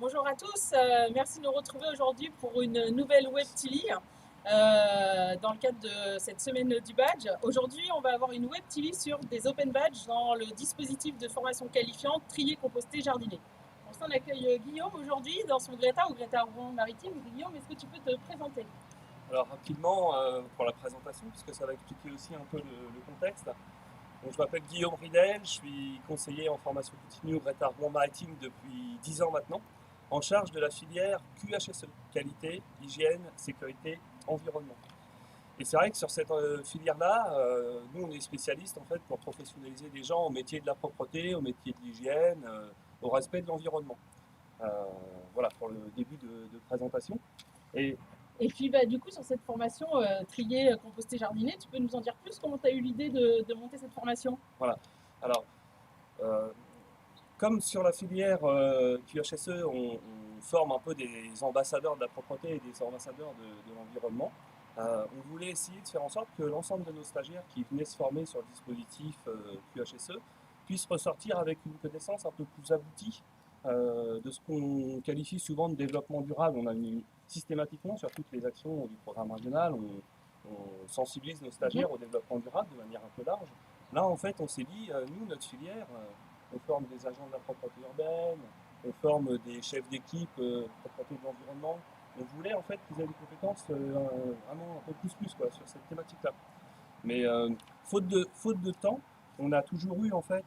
Bonjour à tous, merci de nous retrouver aujourd'hui pour une nouvelle Web TV dans le cadre de cette semaine du badge. Aujourd'hui, on va avoir une Web TV sur des Open Badges dans le dispositif de formation qualifiante trier, composter, jardiner. Pour ça, on accueille Guillaume aujourd'hui dans son Greta ou Greta Rouen Maritime. Guillaume, est-ce que tu peux te présenter? Alors rapidement, pour la présentation, puisque ça va expliquer aussi un peu le contexte. Donc, je m'appelle Guillaume Ridel, je suis conseiller en formation continue au Greta Rouen Maritime depuis 10 ans maintenant, en charge de la filière QHSE, qualité, hygiène, sécurité, environnement. Et c'est vrai que sur cette filière-là, nous on est spécialistes en fait pour professionnaliser les gens au métier de la propreté, au métier de l'hygiène, au respect de l'environnement. Euh, voilà pour le début de présentation. Et Et puis, du coup, sur cette formation trier, composter, jardiner, tu peux nous en dire plus? Comment tu as eu l'idée de monter cette formation? voilà. Alors, euh, comme sur la filière QHSE, on forme un peu des ambassadeurs de la propreté et des ambassadeurs de l'environnement, on voulait essayer de faire en sorte que l'ensemble de nos stagiaires qui venaient se former sur le dispositif QHSE puissent ressortir avec une connaissance un peu plus aboutie de ce qu'on qualifie souvent de développement durable. On a systématiquement sur toutes les actions du programme régional, on sensibilise nos Mhm. stagiaires au développement durable de manière un peu large. Là, en fait, on s'est dit, nous, notre filière, on forme des agents de la propreté urbaine, on forme des chefs d'équipe propreté de l'environnement. On voulait en fait qu'ils aient des compétences vraiment un peu plus quoi, sur cette thématique-là. Mais faute de temps, on a toujours eu en fait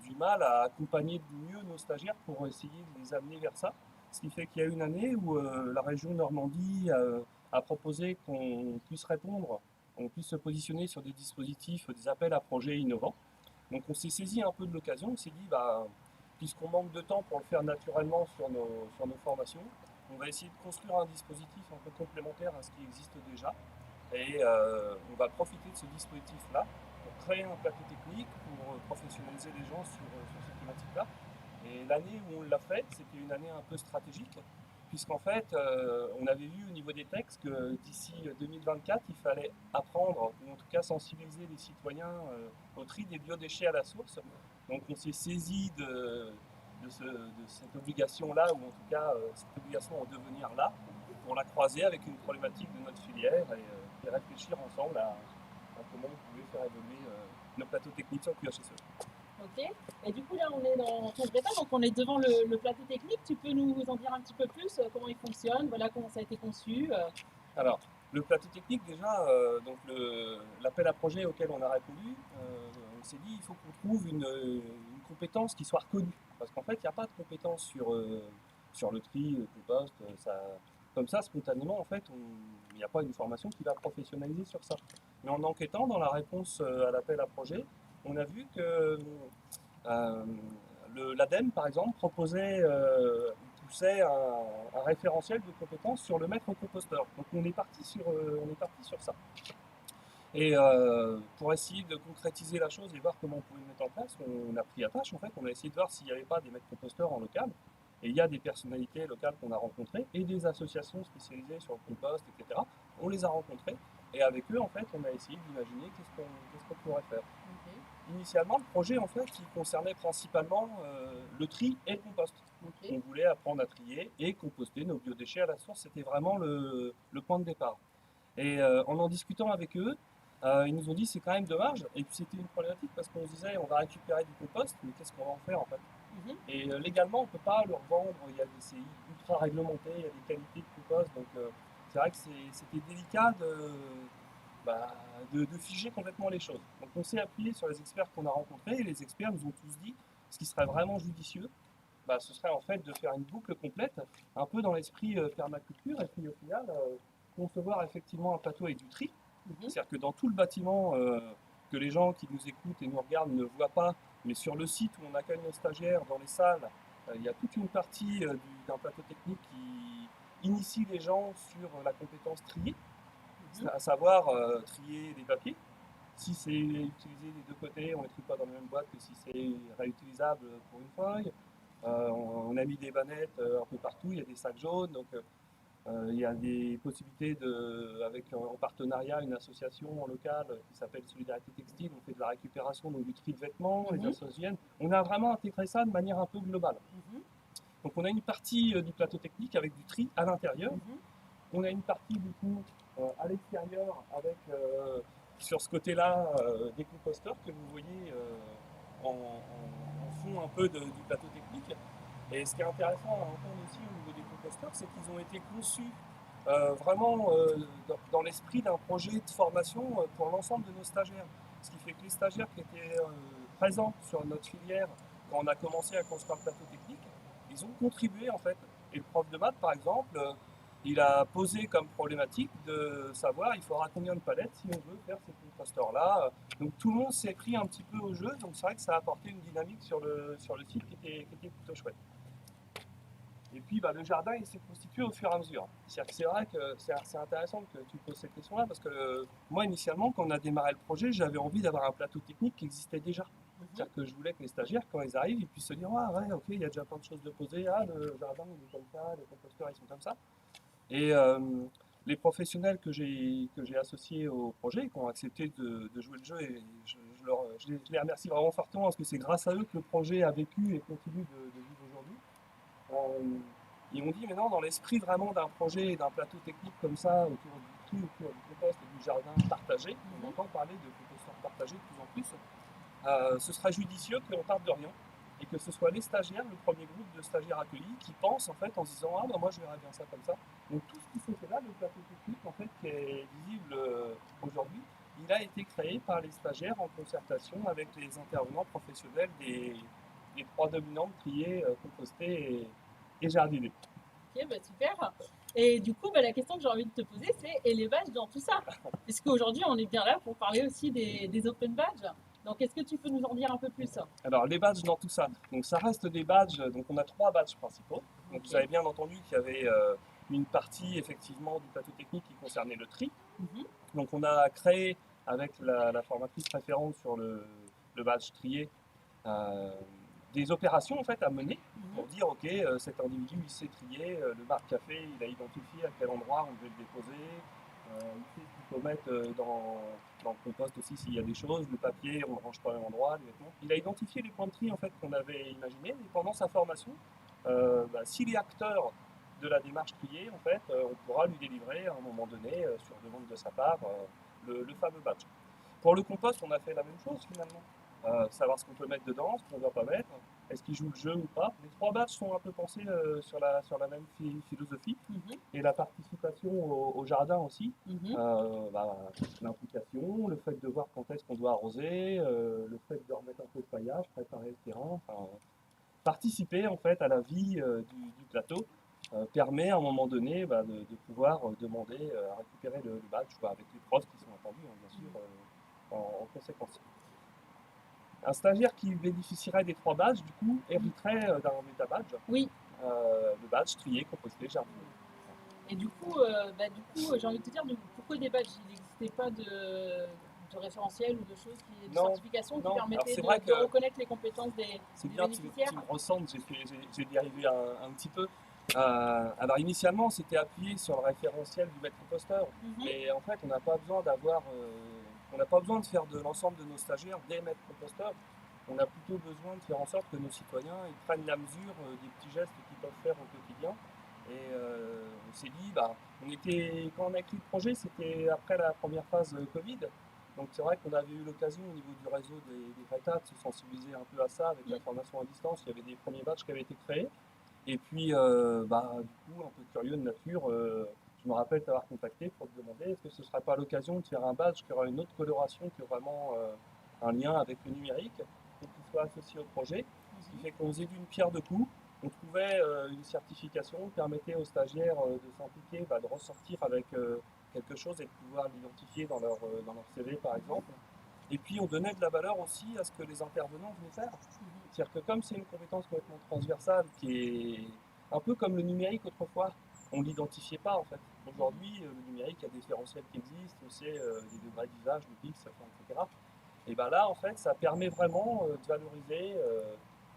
du mal à accompagner mieux nos stagiaires pour essayer de les amener vers ça. Ce qui fait qu'il y a une année où la région Normandie a proposé qu'on puisse répondre, on puisse se positionner sur des dispositifs, des appels à projets innovants. Donc on s'est saisi un peu de l'occasion, on s'est dit, bah, puisqu'on manque de temps pour le faire naturellement sur nos formations, on va essayer de construire un dispositif un peu complémentaire à ce qui existe déjà. Et on va profiter de ce dispositif-là pour créer un plateau technique, pour professionnaliser les gens sur cette thématique-là. Et l'année où on l'a fait, c'était une année un peu stratégique, puisqu'en fait, on avait vu au niveau des textes que d'ici 2024, il fallait apprendre, ou en tout cas sensibiliser les citoyens au tri des biodéchets à la source. Donc on s'est saisi de cette obligation-là, ou en tout cas cette obligation en devenir là, pour la croiser avec une problématique de notre filière et réfléchir ensemble à comment on pouvait faire évoluer nos plateaux techniques sur QHSE. Ok. Et du coup, là, on est dans ton Greta, donc on est devant le plateau technique. Tu peux nous en dire un petit peu plus comment il fonctionne, voilà comment ça a été conçu. Alors, le plateau technique, déjà, donc l'appel à projet auquel on a répondu, on s'est dit il faut qu'on trouve une compétence qui soit reconnue. Parce qu'en fait, il n'y a pas de compétence sur le tri, le compost, comme ça, spontanément, en fait, il n'y a pas une formation qui va professionnaliser sur ça. Mais en enquêtant dans la réponse à l'appel à projet, on a vu que euh, l'ADEME, par exemple, poussait un référentiel de compétences sur le maître composteur. Donc on est parti sur ça. Et pour essayer de concrétiser la chose et voir comment on pouvait le mettre en place, on a pris à tâche en fait, on a essayé de voir s'il n'y avait pas des maîtres composteurs en local. Et il y a des personnalités locales qu'on a rencontrées et des associations spécialisées sur le compost, etc. On les a rencontrées et avec eux en fait, on a essayé d'imaginer qu'est-ce qu'on pourrait faire. Ok. Initialement, le projet, en fait, il concernait principalement le tri et le compost. Ok. On voulait apprendre à trier et composter nos biodéchets à la source. C'était vraiment le point de départ. Et en discutant avec eux, ils nous ont dit c'est quand même dommage. Et puis c'était une problématique parce qu'on se disait on va récupérer du compost, mais qu'est-ce qu'on va en faire en fait? Mhm. Et légalement, on ne peut pas le revendre. C'est ultra réglementé, il y a des qualités de compost. Donc c'est vrai que c'était délicat bah, de figer complètement les choses. Donc on s'est appuyé sur les experts qu'on a rencontrés et les experts nous ont tous dit ce qui serait vraiment judicieux, bah, ce serait en fait de faire une boucle complète, un peu dans l'esprit permaculture, et puis au final concevoir effectivement un plateau avec du tri. Mhm. C'est-à-dire que dans tout le bâtiment, que les gens qui nous écoutent et nous regardent ne voient pas, mais sur le site où on accueille nos stagiaires, dans les salles, il y a toute une partie d'un plateau technique qui initie les gens sur la compétence trier, Mhm. à savoir trier des papiers. Si c'est utilisé des deux côtés, on ne les trie pas dans la même boîte que si c'est réutilisable pour une feuille. On a mis des bannettes un peu partout, il y a des sacs jaunes, donc il y a des possibilités avec en partenariat une association locale qui s'appelle Solidarité Textile, on fait de la récupération, donc du tri de vêtements, les Mhm. associations. On a vraiment intégré ça de manière un peu globale. Mhm. Donc on a une partie du plateau technique avec du tri à l'intérieur. Mhm. On a une partie du coup à l'extérieur avec sur ce côté-là des composteurs que vous voyez en fond un peu du plateau technique. Et ce qui est intéressant à entendre aussi au niveau des composteurs, c'est qu'ils ont été conçus vraiment dans l'esprit d'un projet de formation pour l'ensemble de nos stagiaires. Ce qui fait que les stagiaires qui étaient présents sur notre filière quand on a commencé à construire le plateau technique, ils ont contribué en fait. Et le prof de maths, par exemple, il a posé comme problématique de savoir il faudra combien de palettes si on veut faire ces composteurs-là. Donc tout le monde s'est pris un petit peu au jeu, donc c'est vrai que ça a apporté une dynamique sur le site qui était plutôt chouette. Et puis le jardin il s'est constitué au fur et à mesure. C'est vrai que c'est intéressant que tu poses cette question-là parce que moi initialement quand on a démarré le projet j'avais envie d'avoir un plateau technique qui existait déjà. C'est-à-dire que je voulais que les stagiaires quand ils arrivent ils puissent se dire ah ouais ok il y a déjà plein de choses de poser, ah le jardin il est comme ça, les composteurs ils sont comme ça. Et les professionnels que j'ai associés au projet, qui ont accepté de jouer le jeu, et je les remercie vraiment fortement parce que c'est grâce à eux que le projet a vécu et continue de vivre aujourd'hui. Ils m'ont dit, mais non, dans l'esprit vraiment d'un projet et d'un plateau technique comme ça, autour du tri, autour du compost et du jardin partagé, on entend parler de composteurs partagés de plus en plus, ce sera judicieux qu'on parte de rien et que ce soit les stagiaires, le premier groupe de stagiaires accueillis, qui pensent en fait en se disant ah bah moi je verrais bien ça comme ça. Donc tout ce qui s'est fait là, le plateau technique en fait qui est visible aujourd'hui, il a été créé par les stagiaires en concertation avec les intervenants professionnels des trois dominantes triées, compostées et jardinées. Ok, bah super. Et du coup, bah, la question que j'ai envie de te poser, c'est et les badges dans tout ça? Puisqu'aujourd'hui, on est bien là pour parler aussi des open badges. Donc, est-ce que tu peux nous en dire un peu plus? Alors les badges dans tout ça, donc ça reste des badges, donc on a trois badges principaux. Donc Ok. vous avez bien entendu qu'il y avait une partie effectivement du plateau technique qui concernait le tri. Mhm. Donc on a créé avec la formatrice référente sur le badge trié euh, des opérations en fait à mener pour Mhm. dire ok cet individu il sait trier, le bar café il a identifié à quel endroit on devait le déposer, il sait ce qu'il faut mettre dans le compost aussi s'il y a des choses, le papier on ne range pas au même endroit, les vêtements. Il a identifié les points de tri en fait qu'on avait imaginés et pendant sa formation, s'il est acteur de la démarche triée, en fait, on pourra lui délivrer à un moment donné, sur demande de sa part, le fameux badge. Pour le compost, on a fait la même chose finalement. Savoir ce qu'on peut mettre dedans, ce qu'on ne doit pas mettre, est-ce qu'il joue le jeu ou pas. Les trois badges sont un peu pensés sur la même philosophie. Mhm. Et la participation au jardin aussi, Mhm. l'implication, le fait de voir quand est-ce qu'on doit arroser, le fait de remettre un peu de paillage, préparer le terrain, participer en fait à la vie du plateau permet à un moment donné de pouvoir demander à récupérer le badge avec les profs qui sont attendus bien sûr en conséquence. Un stagiaire qui bénéficierait des trois badges, du coup, hériterait d'un méta-badge, Oui. le badge trié, composté, jardiné. Et du coup, j'ai envie de te dire, pourquoi des badges? Il n'existait pas de référentiel ou de choses, de Non, certification qui non. Alors permettaient c'est vrai de que reconnaître les compétences c'est des bien, bénéficiaires? tu me ressentes, j'ai dérivé un petit peu. Alors initialement, c'était appuyé sur le référentiel du maître composteur, Mhm. mais en fait, on n'a pas besoin on n'a pas besoin de faire de l'ensemble de nos stagiaires des maîtres composteurs. On a plutôt besoin de faire en sorte que nos citoyens ils prennent la mesure des petits gestes qu'ils peuvent faire au quotidien. Et on s'est dit, quand on a écrit le projet, c'était après la première phase Covid. Donc c'est vrai qu'on avait eu l'occasion au niveau du réseau des Greta de se sensibiliser un peu à ça avec la formation à distance. Il y avait des premiers badges qui avaient été créés. Et puis, du coup, un peu curieux de nature, je me rappelle t'avoir contacté pour te demander est-ce que ce ne serait pas l'occasion de faire un badge qui aura une autre coloration que vraiment un lien avec le numérique et qui soit associé au projet. Ce qui fait qu'on faisait d'une pierre deux coups. On trouvait une certification qui permettait aux stagiaires de s'impliquer, de ressortir avec quelque chose et de pouvoir l'identifier dans leur CV par exemple. Et puis on donnait de la valeur aussi à ce que les intervenants venaient faire. C'est-à-dire que comme c'est une compétence complètement transversale, qui est un peu comme le numérique autrefois, on ne l'identifiait pas en fait. Aujourd'hui, le numérique, il y a des différentiels qui existent, on sait des degrés d'usage, de pixels, etc. Et bien là, en fait, ça permet vraiment de valoriser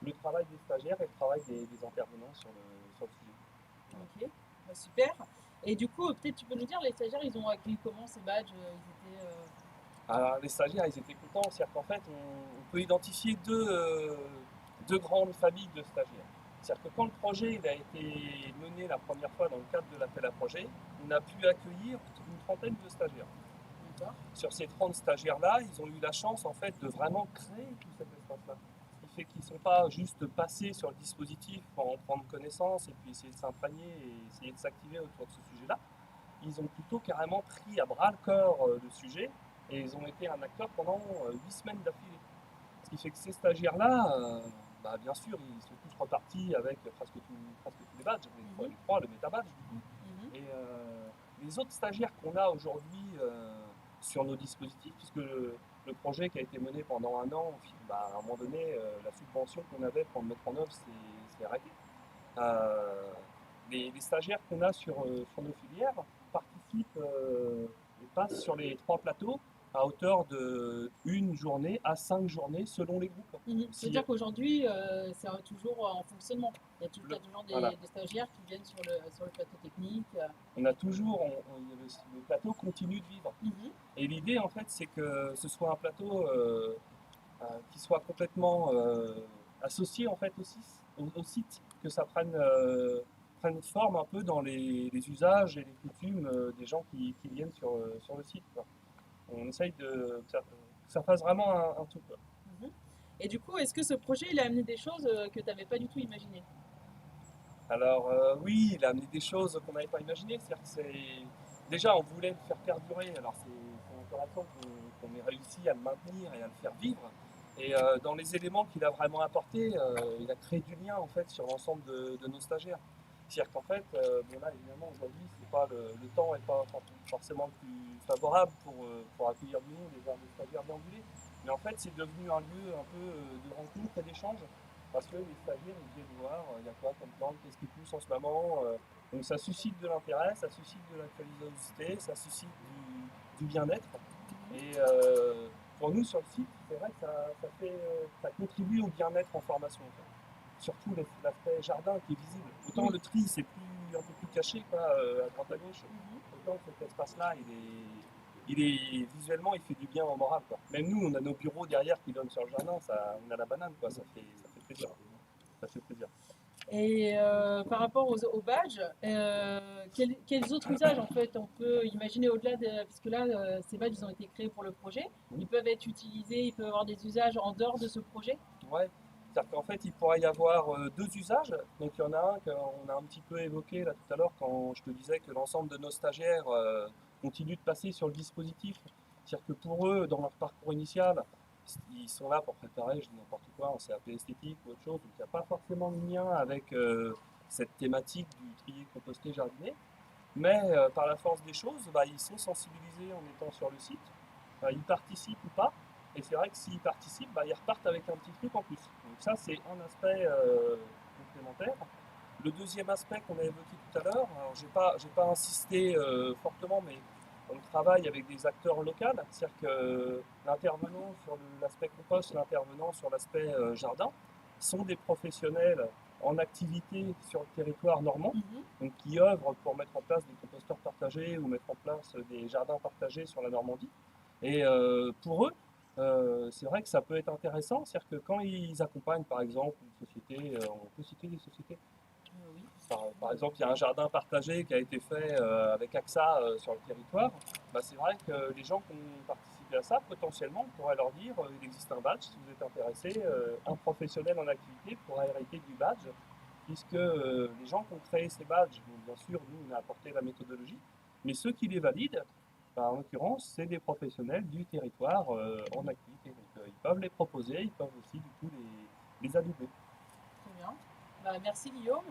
le travail des stagiaires et le travail des intervenants sur le sujet. Ok, bah, super. Et du coup, peut-être tu peux nous dire, les stagiaires, ils ont accueilli comment ces badges? Ils étaient, Alors, les stagiaires, ils étaient contents, c'est-à-dire qu'en fait, on peut identifier deux grandes familles de stagiaires. C'est-à-dire que quand le projet il a été mené la première fois dans le cadre de l'appel à projet, on a pu accueillir une trentaine de stagiaires. D'accord. Sur ces 30 stagiaires-là, ils ont eu la chance en fait de vraiment créer tout cet espace-là. Ce qui fait qu'ils ne sont pas juste passés sur le dispositif pour en prendre connaissance et puis essayer de s'imprégner et essayer de s'activer autour de ce sujet-là. Ils ont plutôt carrément pris à bras le corps le sujet et ils ont été un acteur pendant 8 semaines d'affilée. Ce qui fait que ces stagiaires-là, bien sûr, ils sont tous repartis avec presque tous les badges, les trois, le méta-badge du coup. Et les autres stagiaires qu'on a aujourd'hui sur nos dispositifs, puisque le projet qui a été mené pendant un an, à un moment donné, la subvention qu'on avait pour le mettre en œuvre s'est arrêtée. Les stagiaires qu'on a sur nos filières participent et passent sur les 3 plateaux à hauteur de 1 journée à 5 journées selon les groupes. C'est-à-dire qu'aujourd'hui, c'est toujours en fonctionnement. Il y a toujours des stagiaires qui viennent sur le plateau technique. On a toujours, le plateau continue de vivre. Et l'idée, en fait, c'est que ce soit un plateau qui soit complètement associé en fait au site, que ça prenne forme un peu dans les usages et les coutumes des gens qui viennent sur le site, quoi. On essaye que ça fasse vraiment un tout. Et du coup, est-ce que ce projet il a amené des choses que tu n'avais pas du tout imaginées? Alors oui, il a amené des choses qu'on n'avait pas imaginées. Déjà, on voulait le faire perdurer. Alors c'est intéressant qu'on ait réussi à le maintenir et à le faire vivre. Et dans les éléments qu'il a vraiment apportés, il a créé du lien en fait sur l'ensemble de nos stagiaires. C'est-à-dire qu'en fait, là évidemment aujourd'hui, le temps n'est pas forcément le plus favorable pour accueillir du monde et voir des stagiaires déambuler. Mais en fait, c'est devenu un lieu un peu de rencontre et d'échange. Parce que les stagiaires, ils viennent voir, il y a quoi comme plante, qu'est-ce qui pousse en ce moment. Donc ça suscite de l'intérêt, ça suscite de la curiosité, ça suscite du bien-être. Et pour nous, sur le site, c'est vrai que ça contribue au bien-être en formation. Surtout l'aspect jardin qui est visible. Autant le tri, c'est un peu plus caché à droite à gauche. Autant cet espace-là, visuellement, il fait du bien au moral, quoi. Même nous, on a nos bureaux derrière qui donnent sur le jardin, on a la banane, quoi. Ça fait plaisir. Ça fait plaisir. Et par rapport aux badges, quels autres usages en fait on peut imaginer au-delà puisque là ces badges ils ont été créés pour le projet, ils peuvent être utilisés, ils peuvent avoir des usages en dehors de ce projet? Ouais, c'est-à-dire qu'en fait il pourrait y avoir 2 usages. Donc il y en a un qu'on a un petit peu évoqué là tout à l'heure quand je te disais que l'ensemble de nos stagiaires continuent de passer sur le dispositif. C'est-à-dire que pour eux, dans leur parcours initial, ils sont là pour préparer, je dis n'importe quoi, en CAP esthétique ou autre chose, donc il n'y a pas forcément de lien avec cette thématique du trier, composter, jardiner. Mais par la force des choses, ils sont sensibilisés en étant sur le site, ils participent ou pas, et c'est vrai que s'ils participent, ils repartent avec un petit truc en plus. Donc ça, c'est un aspect complémentaire. Le deuxième aspect qu'on a évoqué tout à l'heure, alors j'ai pas insisté fortement, mais on travaille avec des acteurs locaux, c'est-à-dire que l'intervenant sur l'aspect compost, l'intervenant sur l'aspect jardin, sont des professionnels en activité sur le territoire normand, donc qui œuvrent pour mettre en place des composteurs partagés ou mettre en place des jardins partagés sur la Normandie. Et pour eux, c'est vrai que ça peut être intéressant, c'est-à-dire que quand ils accompagnent par exemple une société, on peut citer des sociétés. Oui. Par exemple, il y a un jardin partagé qui a été fait avec AXA sur le territoire. C'est vrai que les gens qui ont participé à ça, potentiellement, on pourrait leur dire il existe un badge, si vous êtes intéressé, un professionnel en activité pourra hériter du badge, puisque les gens qui ont créé ces badges, donc bien sûr, nous, on a apporté la méthodologie, mais ceux qui les valident, en l'occurrence, c'est des professionnels du territoire en activité. Donc ils peuvent les proposer, ils peuvent aussi du coup les adouber. Très bien. Merci Guillaume.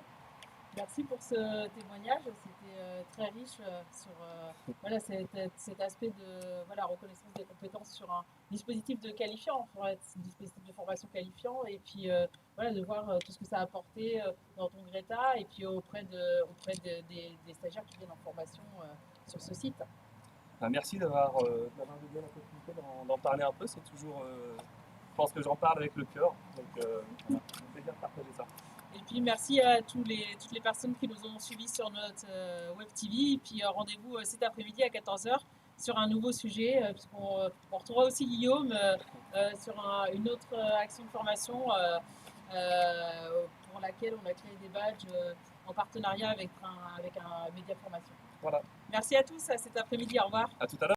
Merci pour ce témoignage, c'était très riche sur cet aspect de reconnaissance des compétences sur un dispositif de qualifiant, sur un dispositif de formation qualifiant, et puis de voir tout ce que ça a apporté dans ton Greta, et puis auprès des stagiaires qui viennent en formation sur ce site. Merci d'avoir donné la possibilité d'en parler un peu, c'est toujours, je pense que j'en parle avec le cœur, donc c'est un plaisir de partager ça. Et puis merci à toutes les personnes qui nous ont suivis sur notre Web TV. Et puis rendez-vous cet après-midi à 14 h sur un nouveau sujet, puisqu'on retrouvera aussi Guillaume sur une autre action de formation pour pour laquelle on a créé des badges en partenariat avec un média formation. Voilà. Merci à tous, à cet après-midi, au revoir. À tout à l'heure.